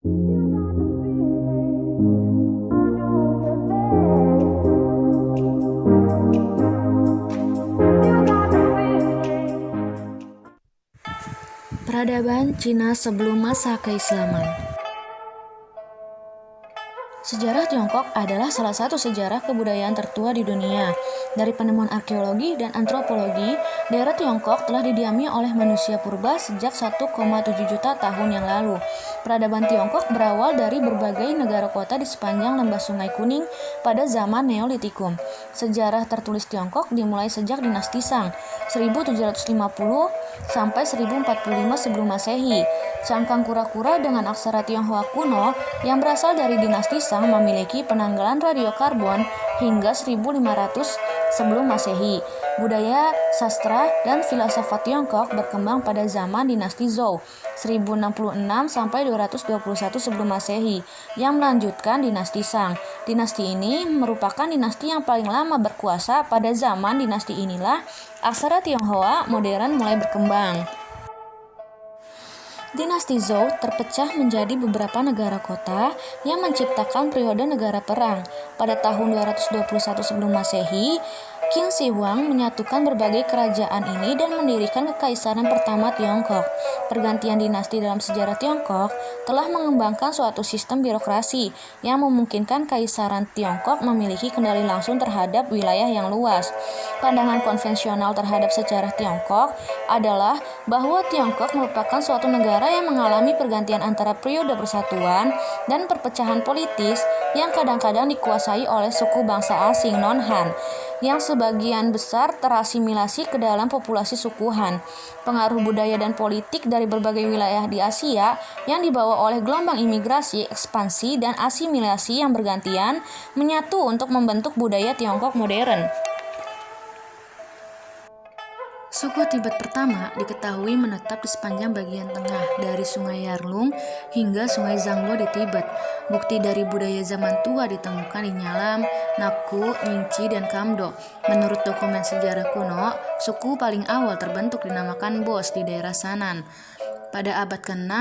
Peradaban Cina sebelum masa keislaman. Sejarah Tiongkok adalah salah satu sejarah kebudayaan tertua di dunia. Dari penemuan arkeologi dan antropologi, daerah Tiongkok telah didiami oleh manusia purba sejak 1,7 juta tahun yang lalu. Peradaban Tiongkok berawal dari berbagai negara kota di sepanjang lembah Sungai Kuning pada zaman Neolitikum. Sejarah tertulis Tiongkok dimulai sejak dinasti Shang, 1750 sampai 1045 sebelum Masehi. Cangkang kura-kura dengan aksara Tionghoa kuno yang berasal dari dinasti Shang memiliki penanggalan radiokarbon hingga 1500 sebelum Masehi. Budaya, sastra, dan filsafat Tiongkok berkembang pada zaman dinasti Zhou, 1066 sampai 221 sebelum Masehi, yang melanjutkan dinasti Shang. Dinasti ini merupakan dinasti yang paling lama berkuasa. Pada zaman dinasti inilah aksara Tionghoa modern mulai berkembang. Dinasti Zhou terpecah menjadi beberapa negara kota yang menciptakan periode negara perang. Pada tahun 221 sebelum Masehi, Qin Shi Huang menyatukan berbagai kerajaan ini dan mendirikan kekaisaran pertama Tiongkok. Pergantian dinasti dalam sejarah Tiongkok telah mengembangkan suatu sistem birokrasi yang memungkinkan kaisaran Tiongkok memiliki kendali langsung terhadap wilayah yang luas. Pandangan konvensional terhadap sejarah Tiongkok adalah bahwa Tiongkok merupakan suatu negara yang mengalami pergantian antara periode persatuan dan perpecahan politis yang kadang-kadang dikuasai oleh suku bangsa asing non-Han, yang sebagian besar terasimilasi ke dalam populasi suku Han. Pengaruh budaya dan politik dari berbagai wilayah di Asia yang dibawa oleh gelombang imigrasi, ekspansi, dan asimilasi yang bergantian menyatu untuk membentuk budaya Tiongkok modern. Suku Tibet pertama diketahui menetap di sepanjang bagian tengah dari Sungai Yarlung hingga Sungai Zangbo di Tibet. Bukti dari budaya zaman tua ditemukan di Nyalam, Naku, Nyingchi, dan Kamdo. Menurut dokumen sejarah kuno, suku paling awal terbentuk dinamakan Bos di daerah Sanan. Pada abad ke-6,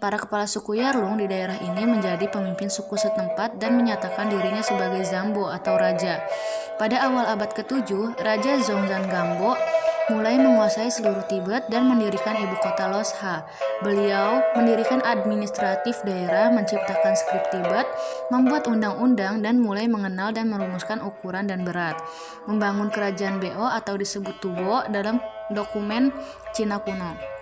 para kepala suku Yarlung di daerah ini menjadi pemimpin suku setempat dan menyatakan dirinya sebagai Zambo atau raja. Pada awal abad ke-7, Raja Zongzan Gambo mulai menguasai seluruh Tibet dan mendirikan ibu kota Losha. Beliau mendirikan administratif daerah, menciptakan skrip Tibet, membuat undang-undang, dan mulai mengenal dan merumuskan ukuran dan berat. Membangun kerajaan Bo atau disebut Tubo dalam dokumen Cina kuno.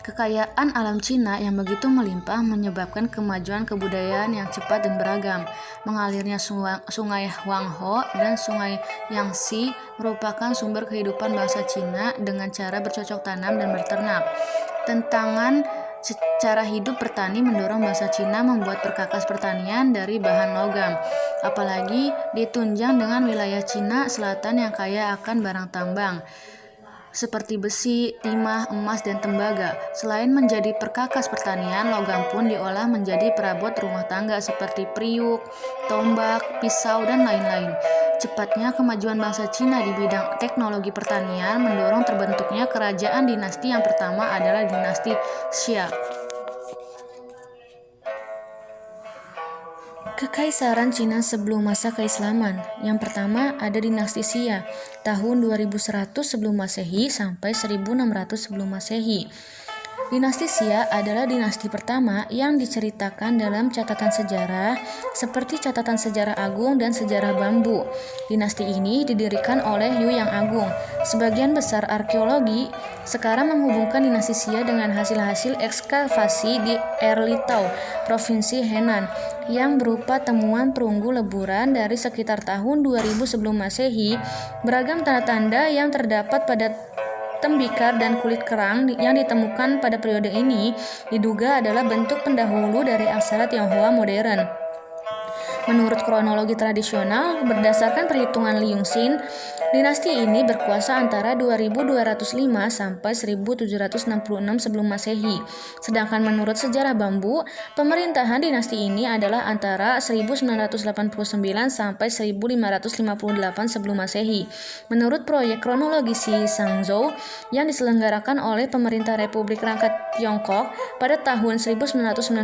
Kekayaan alam Cina yang begitu melimpah menyebabkan kemajuan kebudayaan yang cepat dan beragam. Mengalirnya sungai Huanghe dan sungai Yangtze merupakan sumber kehidupan bangsa Cina dengan cara bercocok tanam dan berternak. Tentangan cara hidup bertani mendorong bangsa Cina membuat perkakas pertanian dari bahan logam, apalagi ditunjang dengan wilayah Cina Selatan yang kaya akan barang tambang seperti besi, timah, emas, dan tembaga. Selain menjadi perkakas pertanian, logam pun diolah menjadi perabot rumah tangga seperti periuk, tombak, pisau, dan lain-lain. Cepatnya kemajuan bangsa Cina di bidang teknologi pertanian mendorong terbentuknya kerajaan dinasti yang pertama adalah dinasti Xia. Kekaisaran Cina sebelum masa keislaman. Yang pertama ada dinasti Xia, tahun 2100 sebelum Masehi sampai 1600 sebelum Masehi. Dinasti Xia adalah dinasti pertama yang diceritakan dalam catatan sejarah seperti catatan sejarah agung dan sejarah bambu. Dinasti ini didirikan oleh Yu Yang Agung. Sebagian besar arkeologi sekarang menghubungkan dinasti Xia dengan hasil-hasil ekskavasi di Erlitau, Provinsi Henan, yang berupa temuan perunggu leburan dari sekitar tahun 2000 sebelum Masehi. Beragam tanda-tanda yang terdapat pada tembikar dan kulit kerang yang ditemukan pada periode ini diduga adalah bentuk pendahulu dari aksara Tionghoa modern. Menurut kronologi tradisional, berdasarkan perhitungan Liu Xin, Dinasti ini berkuasa antara 2205 sampai 1766 sebelum Masehi. Sedangkan menurut sejarah bambu, pemerintahan dinasti ini adalah antara 1989 sampai 1558 sebelum Masehi. Menurut proyek kronologi Shizangzhou yang diselenggarakan oleh pemerintah Republik Rakyat Tiongkok pada tahun 1996,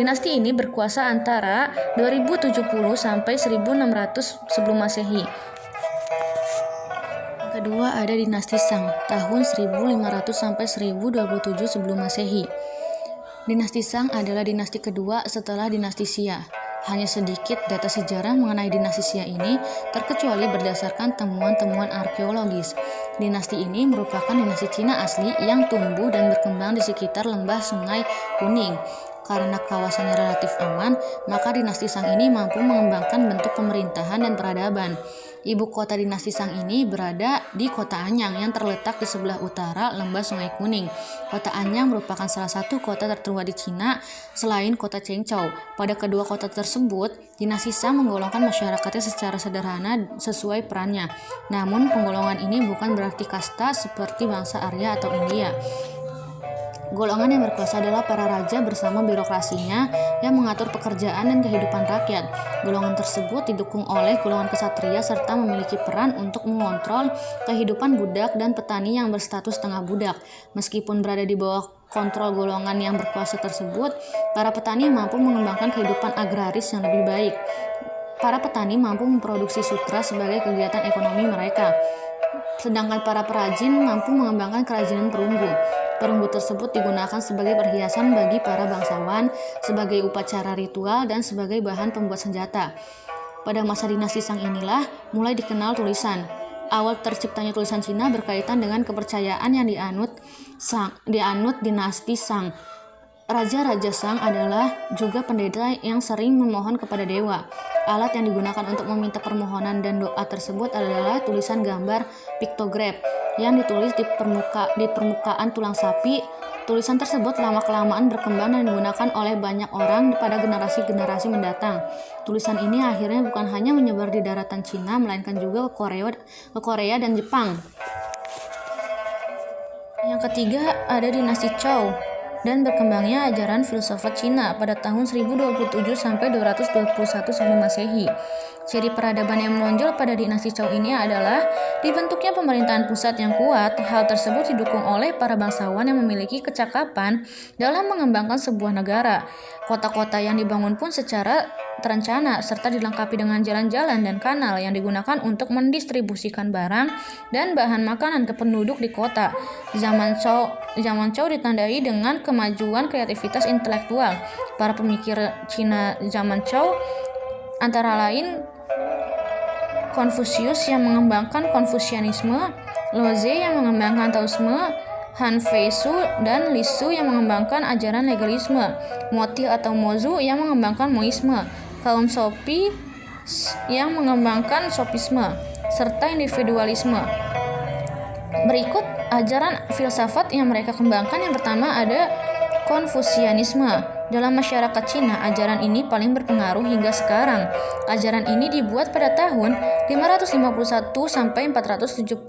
dinasti ini berkuasa antara 2070 sampai 1600 sebelum Masehi. Kedua ada dinasti Shang tahun 1500 sampai 1027 sebelum Masehi. Dinasti Shang adalah dinasti kedua setelah dinasti Xia. Hanya sedikit data sejarah mengenai dinasti Xia ini terkecuali berdasarkan temuan-temuan arkeologis. Dinasti ini merupakan dinasti Cina asli yang tumbuh dan berkembang di sekitar lembah Sungai Kuning. Karena kawasannya relatif aman, maka dinasti Shang ini mampu mengembangkan bentuk pemerintahan dan peradaban. Ibu kota dinasti Shang ini berada di Kota Anyang yang terletak di sebelah utara lembah Sungai Kuning. Kota Anyang merupakan salah satu kota tertua di Cina selain kota Chengzhou. Pada kedua kota tersebut, dinasti Shang menggolongkan masyarakatnya secara sederhana sesuai perannya. Namun penggolongan ini bukan berarti kasta seperti bangsa Arya atau India. Golongan yang berkuasa adalah para raja bersama birokrasinya yang mengatur pekerjaan dan kehidupan rakyat. Golongan tersebut didukung oleh golongan kesatria serta memiliki peran untuk mengontrol kehidupan budak dan petani yang berstatus setengah budak. Meskipun berada di bawah kontrol golongan yang berkuasa tersebut, para petani mampu mengembangkan kehidupan agraris yang lebih baik. Para petani mampu memproduksi sutra sebagai kegiatan ekonomi mereka. Sedangkan para perajin mampu mengembangkan kerajinan perunggu. Perunggu tersebut digunakan sebagai perhiasan bagi para bangsawan, sebagai upacara ritual, dan sebagai bahan pembuat senjata. Pada masa dinasti Shang inilah mulai dikenal tulisan. Awal terciptanya tulisan Cina berkaitan dengan kepercayaan yang dianut dinasti Shang. Raja-raja Shang adalah juga pendeta yang sering memohon kepada dewa. Alat yang digunakan untuk meminta permohonan dan doa tersebut adalah tulisan gambar piktograf yang ditulis di permukaan tulang sapi. Tulisan tersebut lama-kelamaan berkembang dan digunakan oleh banyak orang pada generasi-generasi mendatang. Tulisan ini akhirnya bukan hanya menyebar di daratan Cina, melainkan juga ke Korea dan Jepang. Yang ketiga ada dinasti Zhou dan berkembangnya ajaran filsafat Cina pada tahun 1027 sampai 221 sebelum Masehi. Ciri peradaban yang menonjol pada dinasti Zhou ini adalah dibentuknya pemerintahan pusat yang kuat. Hal tersebut didukung oleh para bangsawan yang memiliki kecakapan dalam mengembangkan sebuah negara. Kota-kota yang dibangun pun secara terencana serta dilengkapi dengan jalan-jalan dan kanal yang digunakan untuk mendistribusikan barang dan bahan makanan ke penduduk di kota. Zaman Zhou ditandai dengan kemajuan kreativitas intelektual. Para pemikir Cina zaman Zhou antara lain Konfusius yang mengembangkan Konfusianisme, Lao-tzu yang mengembangkan Taoisme, Han Feisu dan Li Su yang mengembangkan ajaran legalisme, Moti atau Mozu yang mengembangkan Moisme, kaum Sopi yang mengembangkan Sopisme, serta individualisme. Berikut ajaran filsafat yang mereka kembangkan. Yang pertama ada Konfusianisme. Dalam masyarakat Cina, ajaran ini paling berpengaruh hingga sekarang. Ajaran ini dibuat pada tahun 551 sampai 479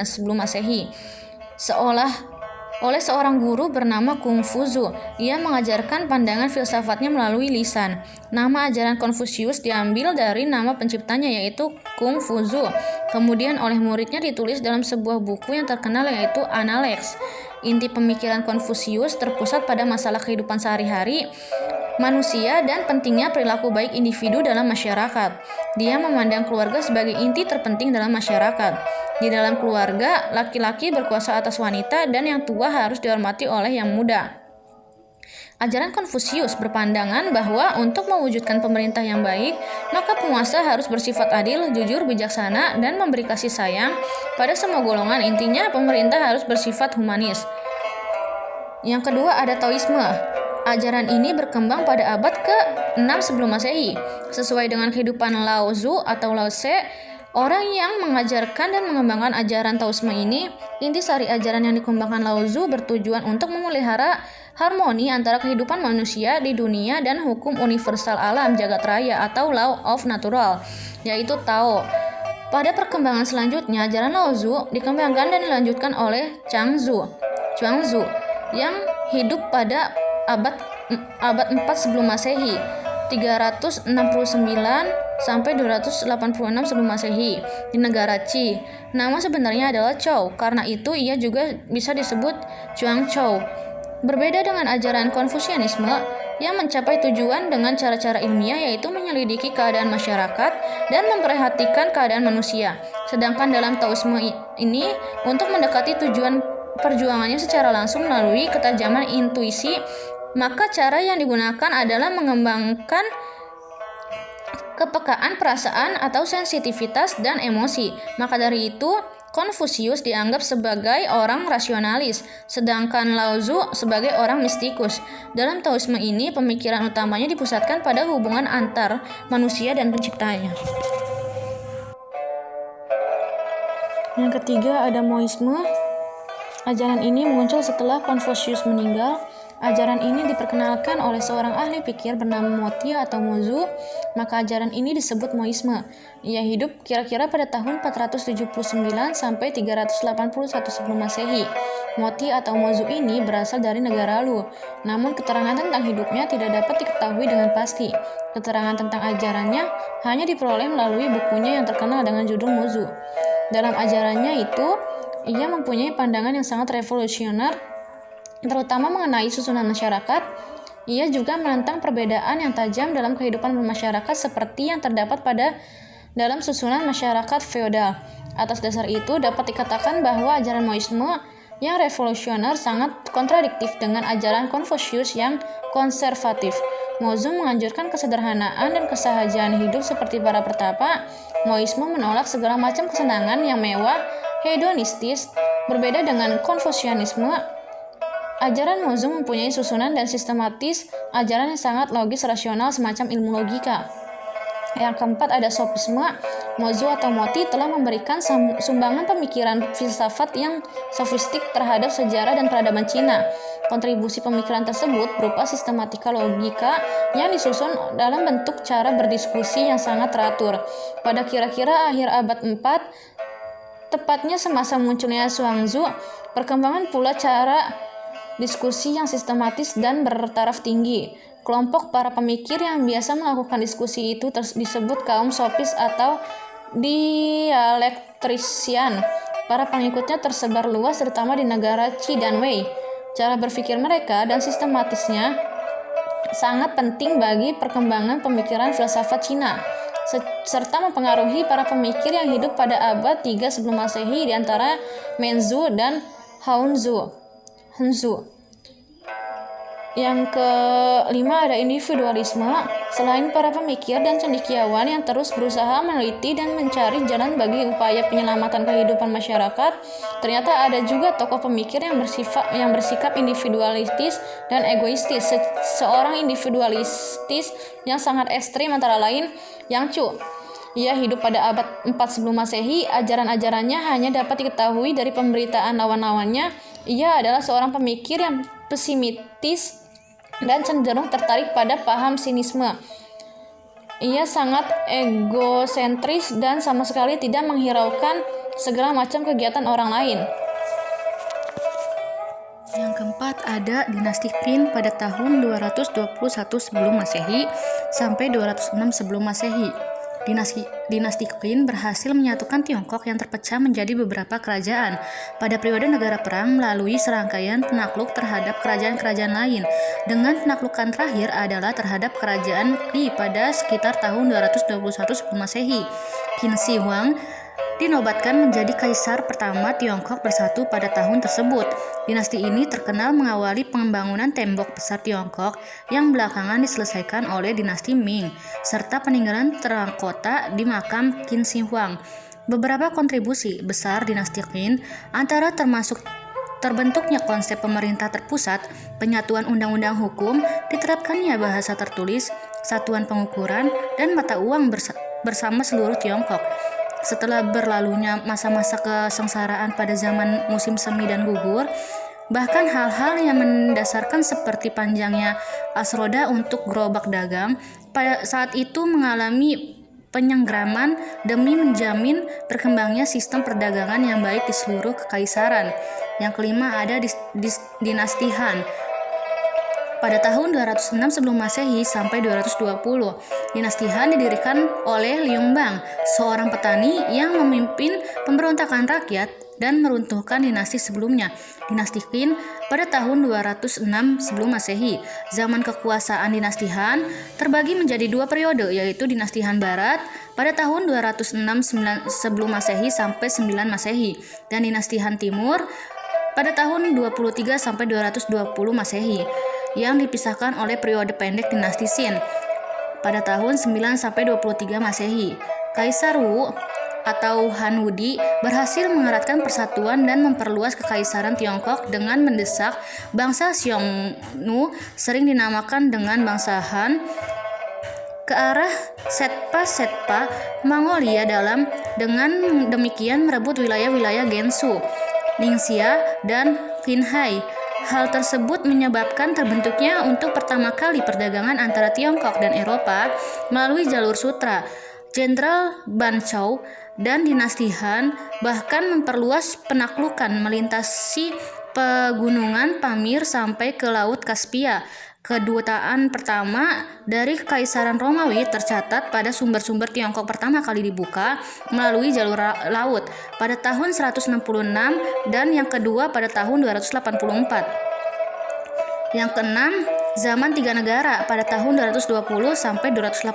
sebelum Masehi. Oleh seorang guru bernama Kung Fuzu. Ia mengajarkan pandangan filsafatnya melalui lisan. Nama ajaran Konfusius diambil dari nama penciptanya yaitu Kung Fuzu. Kemudian oleh muridnya ditulis dalam sebuah buku yang terkenal yaitu Analects. Inti pemikiran Konfusius terpusat pada masalah kehidupan sehari-hari manusia dan pentingnya perilaku baik individu dalam masyarakat. Dia memandang keluarga sebagai inti terpenting dalam masyarakat. Di dalam keluarga, laki-laki berkuasa atas wanita dan yang tua harus dihormati oleh yang muda. Ajaran Konfusius berpandangan bahwa untuk mewujudkan pemerintah yang baik, maka penguasa harus bersifat adil, jujur, bijaksana, dan memberi kasih sayang pada semua golongan. Intinya, pemerintah harus bersifat humanis. Yang kedua ada Taoisme. Ajaran ini berkembang pada abad ke-6 sebelum Masehi. Sesuai dengan kehidupan Lao Tzu atau Lao Tse, orang yang mengajarkan dan mengembangkan ajaran Taoisme ini, inti sari ajaran yang dikembangkan Lao Tzu bertujuan untuk memelihara harmoni antara kehidupan manusia di dunia dan hukum universal alam jagat raya atau Law of Natural, yaitu Tao. Pada perkembangan selanjutnya, ajaran Laozi dikembangkan dan dilanjutkan oleh Chuangzi yang hidup pada abad 4 sebelum Masehi, 369 sampai 286 sebelum Masehi di negara Qi. Nama sebenarnya adalah Chou, karena itu ia juga bisa disebut Chuangchou. Berbeda dengan ajaran Konfusianisme yang mencapai tujuan dengan cara-cara ilmiah, yaitu menyelidiki keadaan masyarakat dan memperhatikan keadaan manusia. Sedangkan dalam Taoisme ini untuk mendekati tujuan perjuangannya secara langsung melalui ketajaman intuisi, maka cara yang digunakan adalah mengembangkan kepekaan perasaan atau sensitivitas dan emosi. Maka dari itu, Konfusius dianggap sebagai orang rasionalis, sedangkan Laozi sebagai orang mistikus. Dalam Taoisme ini, pemikiran utamanya dipusatkan pada hubungan antar manusia dan penciptanya. Yang ketiga ada Moisme. Ajaran ini muncul setelah Konfusius meninggal. Ajaran ini diperkenalkan oleh seorang ahli pikir bernama Moti atau Mozu, maka ajaran ini disebut Moisme. Ia hidup kira-kira pada tahun 479 sampai 381 sebelum Masehi. Moti atau Mozu ini berasal dari negara Lu, namun keterangan tentang hidupnya tidak dapat diketahui dengan pasti. Keterangan tentang ajarannya hanya diperoleh melalui bukunya yang terkenal dengan judul Mozu. Dalam ajarannya itu, ia mempunyai pandangan yang sangat revolusioner, terutama mengenai susunan masyarakat. Ia juga menentang perbedaan yang tajam dalam kehidupan bermasyarakat seperti yang terdapat dalam susunan masyarakat feodal. Atas dasar itu, dapat dikatakan bahwa ajaran Moisme yang revolusioner sangat kontradiktif dengan ajaran Konfusius yang konservatif. Mozu menganjurkan kesederhanaan dan kesahajaan hidup seperti para pertapa. Moisme menolak segala macam kesenangan yang mewah, hedonistis. Berbeda dengan Konfusianisme, ajaran Mozu mempunyai susunan dan sistematis, ajaran yang sangat logis rasional semacam ilmu logika. Yang keempat ada Sofisme. Mozu atau Moti telah memberikan sumbangan pemikiran filsafat yang sofistik terhadap sejarah dan peradaban Cina. Kontribusi pemikiran tersebut berupa sistematika logika yang disusun dalam bentuk cara berdiskusi yang sangat teratur. Pada kira-kira akhir abad 4, tepatnya semasa munculnya Xuangzu, perkembangan pula cara diskusi yang sistematis dan bertaraf tinggi. Kelompok para pemikir yang biasa melakukan diskusi itu disebut kaum sofis atau dialektrisian. Para pengikutnya tersebar luas terutama di negara Qi dan Wei. Cara berpikir mereka dan sistematisnya sangat penting bagi perkembangan pemikiran filsafat Cina, serta mempengaruhi para pemikir yang hidup pada abad 3 sebelum Masehi, di antara Menzu dan Huzhu. Yang kelima ada individualisme. Selain para pemikir dan cendekiawan yang terus berusaha meneliti dan mencari jalan bagi upaya penyelamatan kehidupan masyarakat, ternyata ada juga tokoh pemikir yang bersikap individualistis dan egoistis. Seorang individualistis yang sangat ekstrim antara lain Yang Cu. Ia hidup pada abad 4 sebelum Masehi. Ajaran-ajarannya hanya dapat diketahui dari pemberitaan lawan-lawannya. Ia adalah seorang pemikir yang pesimistis dan cenderung tertarik pada paham sinisme. Ia sangat egosentris dan sama sekali tidak menghiraukan segala macam kegiatan orang lain. Yang keempat ada dinasti Qin pada tahun 221 sebelum Masehi sampai 206 sebelum Masehi. Dinasti Qin berhasil menyatukan Tiongkok yang terpecah menjadi beberapa kerajaan pada periode negara perang melalui serangkaian penakluk terhadap kerajaan-kerajaan lain. Dengan penaklukan terakhir adalah terhadap kerajaan Qi pada sekitar tahun 221 sebelum Masehi. Qin Shi Huang dinobatkan menjadi kaisar pertama Tiongkok bersatu pada tahun tersebut. Dinasti ini terkenal mengawali pembangunan tembok besar Tiongkok yang belakangan diselesaikan oleh dinasti Ming, serta peninggalan terakota di makam Qin Shi Huang. Beberapa kontribusi besar dinasti Qin antara termasuk terbentuknya konsep pemerintah terpusat, penyatuan undang-undang hukum, diterapkannya bahasa tertulis, satuan pengukuran, dan mata uang bersama seluruh Tiongkok. Setelah berlalunya masa-masa kesengsaraan pada zaman musim semi dan gugur, bahkan hal-hal yang mendasarkan seperti panjangnya asroda untuk gerobak dagang pada saat itu mengalami penyenggraman demi menjamin berkembangnya sistem perdagangan yang baik di seluruh kekaisaran. Yang kelima ada dinasti Han. Pada tahun 206 sebelum Masehi sampai 220, dinasti Han didirikan oleh Liu Bang, seorang petani yang memimpin pemberontakan rakyat dan meruntuhkan dinasti sebelumnya, dinasti Qin, pada tahun 206 sebelum Masehi. Zaman kekuasaan dinasti Han terbagi menjadi dua periode, yaitu dinasti Han Barat pada tahun 206 sebelum Masehi sampai 9 Masehi dan dinasti Han Timur pada tahun 23 sampai 220 Masehi, yang dipisahkan oleh periode pendek dinasti Qin pada tahun 9 sampai 23 Masehi. Kaisar Wu atau Han Wudi berhasil mengeratkan persatuan dan memperluas kekaisaran Tiongkok dengan mendesak bangsa Xiongnu, sering dinamakan dengan bangsa Han, ke arah Setpa Mongolia dengan demikian merebut wilayah-wilayah Gansu, Ningxia, dan Qinghai. Hal tersebut menyebabkan terbentuknya untuk pertama kali perdagangan antara Tiongkok dan Eropa melalui jalur sutra. Jenderal Ban Chao dan dinasti Han bahkan memperluas penaklukan melintasi pegunungan Pamir sampai ke Laut Kaspia. Kedutaan pertama dari Kekaisaran Romawi tercatat pada sumber-sumber Tiongkok pertama kali dibuka melalui jalur laut pada tahun 166 dan yang kedua pada tahun 284. Yang keenam, zaman tiga negara pada tahun 220 sampai 280.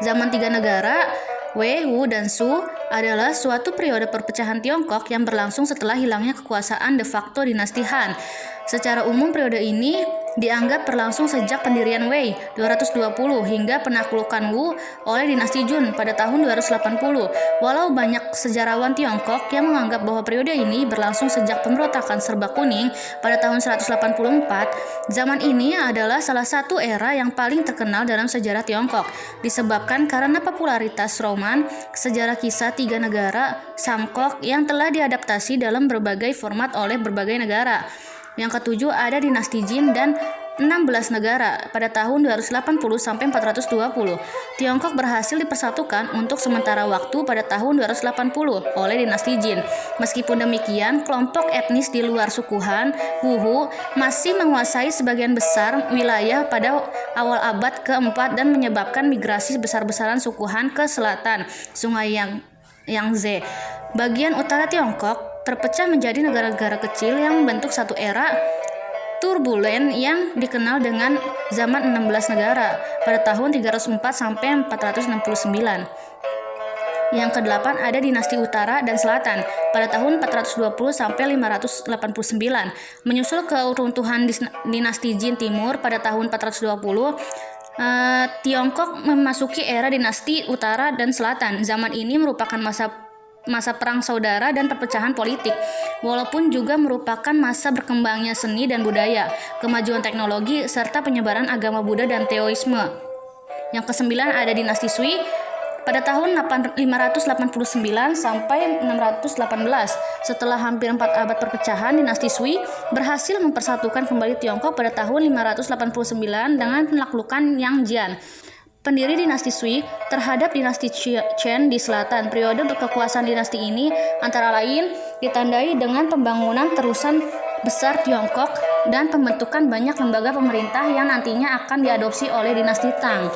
Zaman tiga negara Wei, Wu, dan Su adalah suatu periode perpecahan Tiongkok yang berlangsung setelah hilangnya kekuasaan de facto dinasti Han. Secara umum periode ini dianggap berlangsung sejak pendirian Wei 220 hingga penaklukan Wu oleh dinasti Jun pada tahun 280. Walau banyak sejarawan Tiongkok yang menganggap bahwa periode ini berlangsung sejak pemberontakan Serba Kuning pada tahun 184, zaman ini adalah salah satu era yang paling terkenal dalam sejarah Tiongkok, disebabkan karena popularitas roman sejarah kisah tiga negara Samkok yang telah diadaptasi dalam berbagai format oleh berbagai negara. Yang ketujuh ada dinasti Jin dan 16 negara pada tahun 280 sampai 420. Tiongkok berhasil dipersatukan untuk sementara waktu pada tahun 280 oleh dinasti Jin. Meskipun demikian, kelompok etnis di luar suku Han, Wuhu, masih menguasai sebagian besar wilayah pada awal abad keempat dan menyebabkan migrasi besar-besaran suku Han ke selatan Sungai Yangtze. Bagian utara Tiongkok terpecah menjadi negara-negara kecil yang membentuk satu era turbulen yang dikenal dengan zaman 16 negara pada tahun 304 sampai 469. Yang kedelapan ada dinasti utara dan selatan pada tahun 420 sampai 589. Menyusul keruntuhan dinasti Jin Timur pada tahun 420, Tiongkok memasuki era dinasti utara dan selatan. Zaman ini merupakan masa perang saudara dan perpecahan politik, walaupun juga merupakan masa berkembangnya seni dan budaya, kemajuan teknologi, serta penyebaran agama Buddha dan Taoisme. Yang kesembilan ada dinasti Sui pada tahun 589 sampai 618. Setelah hampir 4 abad perpecahan, dinasti Sui berhasil mempersatukan kembali Tiongkok pada tahun 589 dengan penaklukan Yangjian. Pendiri dinasti Sui terhadap dinasti Chen di selatan. Periode kekuasaan dinasti ini antara lain ditandai dengan pembangunan terusan besar Tiongkok dan pembentukan banyak lembaga pemerintah yang nantinya akan diadopsi oleh dinasti Tang.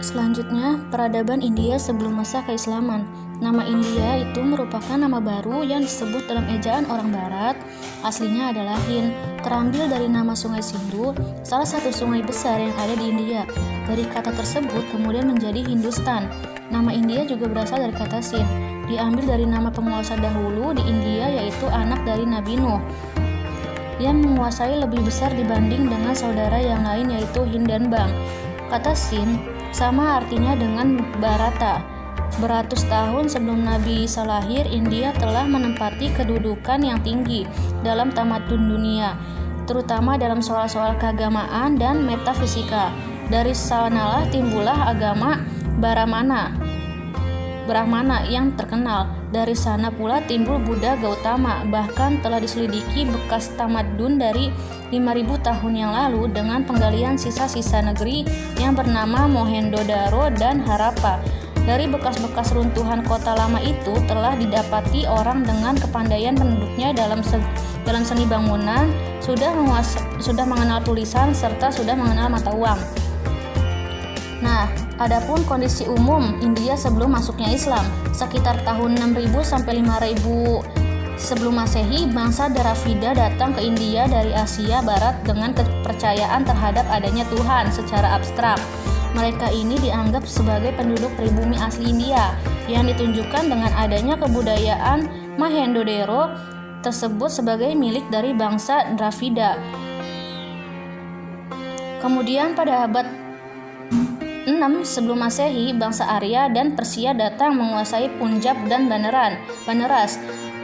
Selanjutnya, peradaban India sebelum masa keislaman. Nama India itu merupakan nama baru yang disebut dalam ejaan orang barat. Aslinya adalah Hind, terambil dari nama sungai Sindhu, salah satu sungai besar yang ada di India. Dari kata tersebut kemudian menjadi Hindustan. Nama India juga berasal dari kata Sind, diambil dari nama penguasa dahulu di India, yaitu anak dari Nabi Nuh, yang menguasai lebih besar dibanding dengan saudara yang lain, yaitu Hind dan Bang. Kata Sind sama artinya dengan Bharata. Beratus tahun sebelum Nabi Isa lahir, India telah menempati kedudukan yang tinggi dalam tamadun dunia, terutama dalam soal-soal keagamaan dan metafisika. Dari sanalah timbullah agama Brahmana yang terkenal. Dari sana pula timbul Buddha Gautama. Bahkan telah diselidiki bekas tamadun dari 5.000 tahun yang lalu dengan penggalian sisa-sisa negeri yang bernama Mohenjo-daro dan Harappa. Dari bekas-bekas runtuhan kota lama itu telah didapati orang dengan kepandaian penduduknya dalam seni bangunan, sudah mengenal tulisan, serta sudah mengenal mata uang. Nah, adapun kondisi umum India sebelum masuknya Islam, sekitar tahun 6.000 sampai 5.000 sebelum Masehi, bangsa Dravida datang ke India dari Asia Barat dengan kepercayaan terhadap adanya Tuhan secara abstrak. Mereka ini dianggap sebagai penduduk pribumi asli India yang ditunjukkan dengan adanya kebudayaan Mohenjo-daro tersebut sebagai milik dari bangsa Dravida. Kemudian pada abad 6 sebelum Masehi, bangsa Arya dan Persia datang menguasai Punjab dan Banaras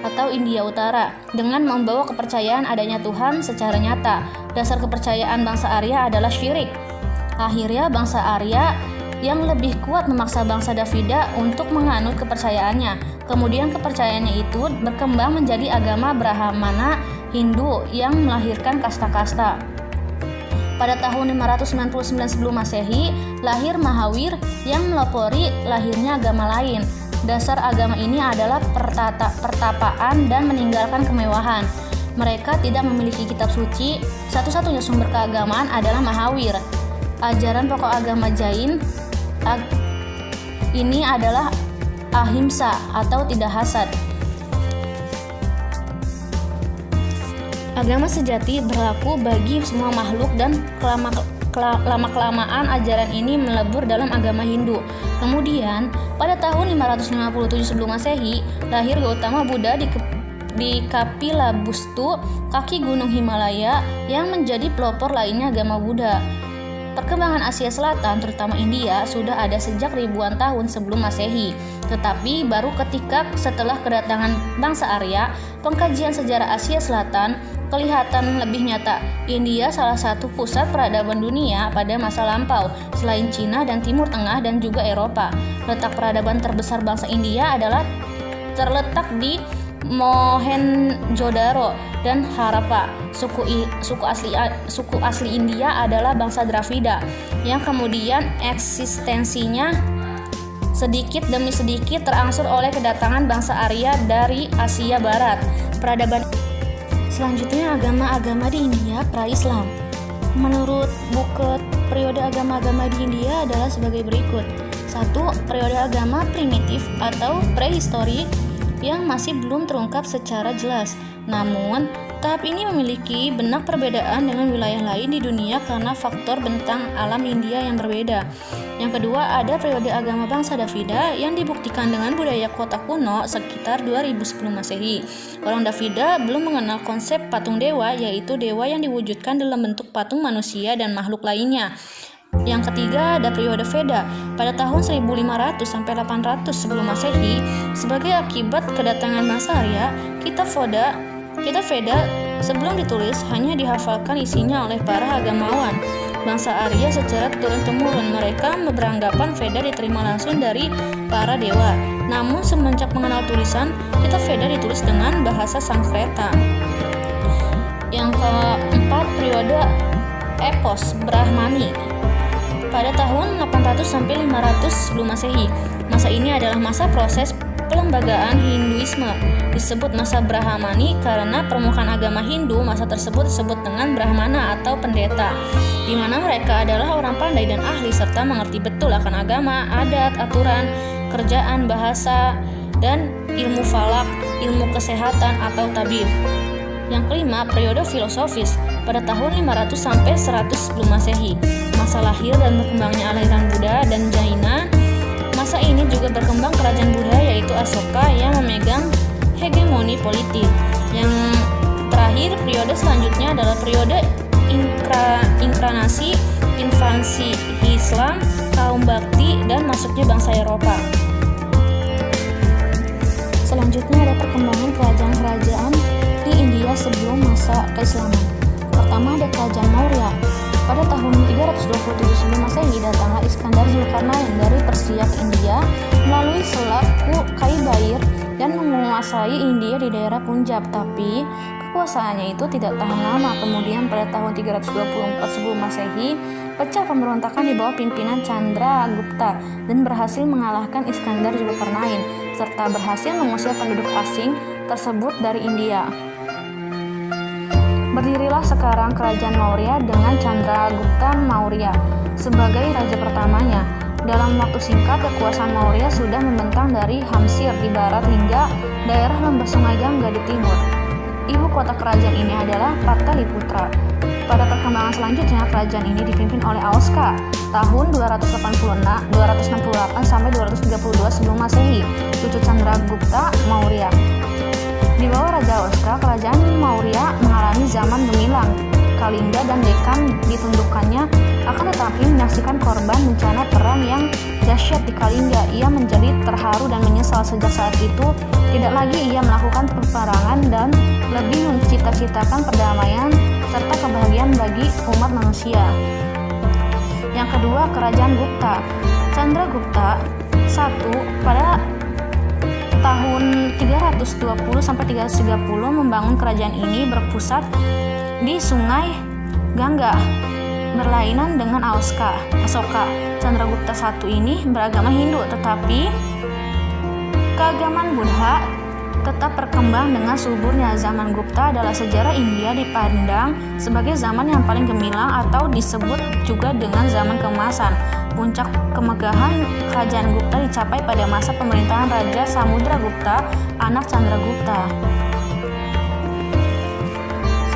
atau India Utara dengan membawa kepercayaan adanya Tuhan secara nyata. Dasar kepercayaan bangsa Arya adalah syirik. Akhirnya bangsa Arya yang lebih kuat memaksa bangsa Dravida untuk menganut kepercayaannya. Kemudian kepercayaannya itu berkembang menjadi agama Brahmana Hindu yang melahirkan kasta-kasta. Pada tahun 599 sebelum Masehi, lahir Mahavir yang melopori lahirnya agama lain. Dasar agama ini adalah pertapaan dan meninggalkan kemewahan. Mereka tidak memiliki kitab suci. Satu-satunya sumber keagamaan adalah Mahavir. Ajaran pokok agama Jain ini adalah ahimsa atau tidak hasad. Agama sejati berlaku bagi semua makhluk dan lama-kelamaan ajaran ini melebur dalam agama Hindu. Kemudian, pada tahun 557 sebelum Masehi, lahir Gautama Buddha di Kapilabustu, kaki gunung Himalaya, yang menjadi pelopor lainnya agama Buddha. Perkembangan Asia Selatan, terutama India, sudah ada sejak ribuan tahun sebelum Masehi. Tetapi baru setelah kedatangan bangsa Arya, pengkajian sejarah Asia Selatan kelihatan lebih nyata. India salah satu pusat peradaban dunia pada masa lampau, selain Cina dan Timur Tengah dan juga Eropa. Letak peradaban terbesar bangsa India adalah terletak di Mohenjo-daro dan Harappa. Suku asli India adalah bangsa Dravida yang kemudian eksistensinya sedikit demi sedikit terangsur oleh kedatangan bangsa Arya dari Asia Barat. Peradaban selanjutnya agama-agama di India pra-Islam. Menurut buku periode agama-agama di India adalah sebagai berikut. 1. Periode agama primitif atau prehistorik yang masih belum terungkap secara jelas. Namun, tahap ini memiliki banyak perbedaan dengan wilayah lain di dunia karena faktor bentang alam India yang berbeda. Yang kedua, ada periode agama bangsa Dravida yang dibuktikan dengan budaya kota kuno sekitar 2000 sebelum Masehi. Orang Dravida belum mengenal konsep patung dewa, yaitu dewa yang diwujudkan dalam bentuk patung manusia dan makhluk lainnya. Yang ketiga, ada periode Veda pada tahun 1500 sampai 800 sebelum Masehi. Sebagai akibat kedatangan bangsa Arya, kitab Veda sebelum ditulis hanya dihafalkan isinya oleh para agamawan bangsa Arya secara turun-temurun. Mereka beranggapan Veda diterima langsung dari para dewa. Namun semenjak mengenal tulisan, kitab Veda ditulis dengan bahasa Sanskerta. Yang keempat, periode Epos Brahmani pada tahun 800 sampai 500 sebelum Masehi. Masa ini adalah masa proses pelembagaan Hinduisme. Disebut masa Brahmani karena permukaan agama Hindu masa tersebut disebut dengan Brahmana atau pendeta, di mana mereka adalah orang pandai dan ahli serta mengerti betul akan agama, adat, aturan, kerjaan, bahasa, dan ilmu falak, ilmu kesehatan atau tabib. Yang kelima, periode filosofis pada tahun 500 sampai 100 sebelum Masehi. Masa lahir dan berkembangnya aliran Buddha dan Jaina. Masa ini juga berkembang kerajaan Buddha yaitu Asoka yang memegang hegemoni politik. Yang terakhir, periode selanjutnya adalah periode inkarnasi, infansi Islam, kaum bakti, dan masuknya bangsa Eropa. Selanjutnya ada perkembangan kerajaan-kerajaan di India sebelum masa keislaman. Pertama ada kerajaan Maurya. Pada tahun 327 sebelum Masehi datanglah Iskandar Zulkarnain dari Persia ke India melalui Selat Kaibair dan menguasai India di daerah Punjab. Tapi kekuasaannya itu tidak tahan lama. Kemudian pada tahun 324 sebelum Masehi, pecah pemberontakan di bawah pimpinan Chandragupta dan berhasil mengalahkan Iskandar Zulkarnain serta berhasil mengusir penduduk asing tersebut dari India. Berdirilah sekarang kerajaan Maurya dengan Chandragupta Maurya sebagai raja pertamanya. Dalam waktu singkat, kekuasaan Maurya sudah membentang dari Hamsir di barat hingga daerah lembah Sungai Gangga di timur. Ibu kota kerajaan ini adalah Pataliputra. Pada perkembangan selanjutnya, kerajaan ini dipimpin oleh Aoska tahun 268 sampai 232 sebelum Masehi, cucu Chandragupta Maurya. Di bawah Raja Aoska, kerajaan Maurya mengalami zaman gemilang. Kalinga dan Dekan ditundukkannya, akan tetapi menyaksikan korban bencana perang yang dahsyat di Kalinga. Ia menjadi terharu dan menyesal. Sejak saat itu, tidak lagi ia melakukan peperangan dan lebih mencita-citakan perdamaian serta kebahagiaan bagi umat manusia. Yang kedua, kerajaan Gupta. Chandragupta I pada tahun 320 sampai 330 membangun kerajaan ini berpusat di Sungai Gangga, berlainan dengan Asoka. Chandragupta I ini beragama Hindu, tetapi keagamaan Buddha tetap berkembang dengan suburnya. Zaman Gupta adalah sejarah India dipandang sebagai zaman yang paling gemilang atau disebut juga dengan zaman keemasan. Puncak kemegahan kerajaan Gupta dicapai pada masa pemerintahan Raja Samudragupta, anak Chandragupta.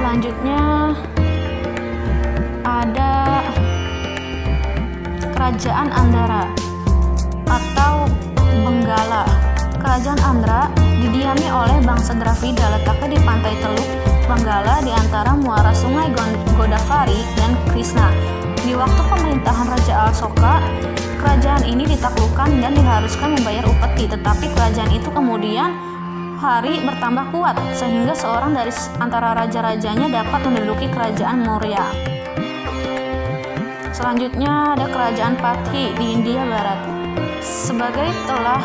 Selanjutnya ada kerajaan Andhra atau Benggala. Kerajaan Andhra didiami oleh bangsa Dravida, letaknya di pantai Teluk Benggala di antara muara sungai Godavari dan Krishna. Di waktu pemerintahan Raja Asoka, kerajaan ini ditaklukkan dan diharuskan membayar upeti, tetapi kerajaan itu kemudian hari bertambah kuat sehingga seorang dari antara raja-rajanya dapat menduduki kerajaan Maurya. Selanjutnya ada kerajaan Pathi di India Barat. Sebagai telah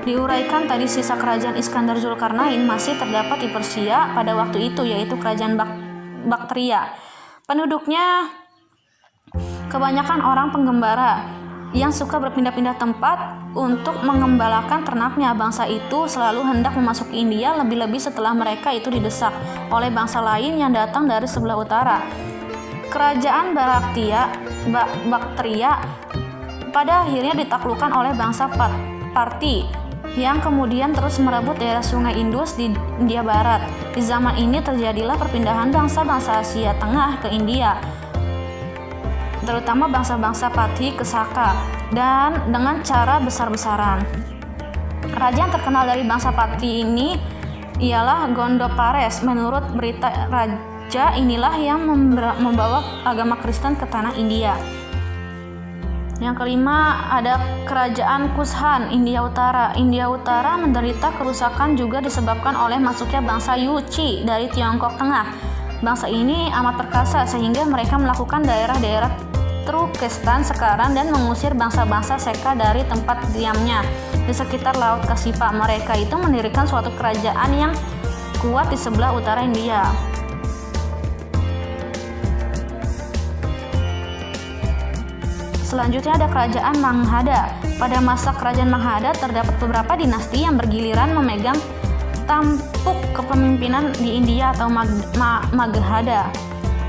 diuraikan tadi, sisa kerajaan Iskandar Zulkarnain masih terdapat di Persia pada waktu itu, yaitu kerajaan Baktria. Penduduknya kebanyakan orang penggembara yang suka berpindah-pindah tempat untuk mengembalakan ternaknya. Bangsa itu selalu hendak memasuki India, lebih-lebih setelah mereka itu didesak oleh bangsa lain yang datang dari sebelah utara. Kerajaan Baktria pada akhirnya ditaklukkan oleh bangsa Parthi yang kemudian terus merebut daerah Sungai Indus di India Barat. Di zaman ini terjadilah perpindahan bangsa-bangsa Asia Tengah ke India, terutama bangsa-bangsa Pathi ke Saka, dan dengan cara besar-besaran. Raja yang terkenal dari bangsa Pathi ini ialah Gondopares. Menurut berita, raja inilah yang membawa agama Kristen ke tanah India. Yang kelima ada kerajaan Kushan, India Utara. India Utara menderita kerusakan juga disebabkan oleh masuknya bangsa Yuchi dari Tiongkok Tengah. Bangsa ini amat perkasa sehingga mereka melakukan daerah-daerah Turkestan sekarang dan mengusir bangsa-bangsa Seka dari tempat diamnya di sekitar Laut Kasipa. Mereka itu mendirikan suatu kerajaan yang kuat di sebelah utara India. Selanjutnya ada kerajaan Maghada. Pada masa kerajaan Maghada terdapat beberapa dinasti yang bergiliran memegang tampuk kepemimpinan di India atau Maghada.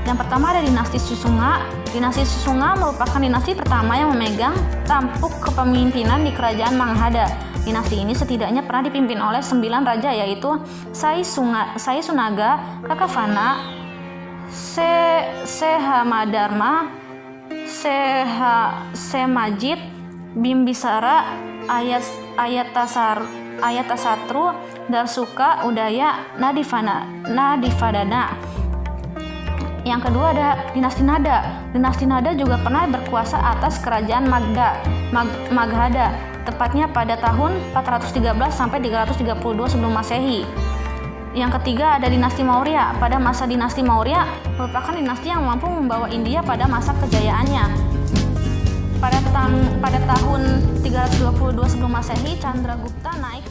Yang pertama ada dinasti Susunga. Dinasti Susunga merupakan dinasti pertama yang memegang tampuk kepemimpinan di kerajaan Maghada. Dinasti ini setidaknya pernah dipimpin oleh 9 raja, yaitu Sai Sunaga, Kakavana, Sehamadharma, Semajid, Bimbisara, Ayatasatru, Darsuka, Udaya, Nadivadana. Yang kedua ada dinasti Nada. Dinasti Nada juga pernah berkuasa atas kerajaan Maghada, tepatnya pada tahun 413 sampai 332 sebelum Masehi. Yang ketiga ada dinasti Maurya. Pada masa dinasti Maurya merupakan dinasti yang mampu membawa India pada masa kejayaannya. Pada tahun 322 sebelum Masehi, Chandragupta naik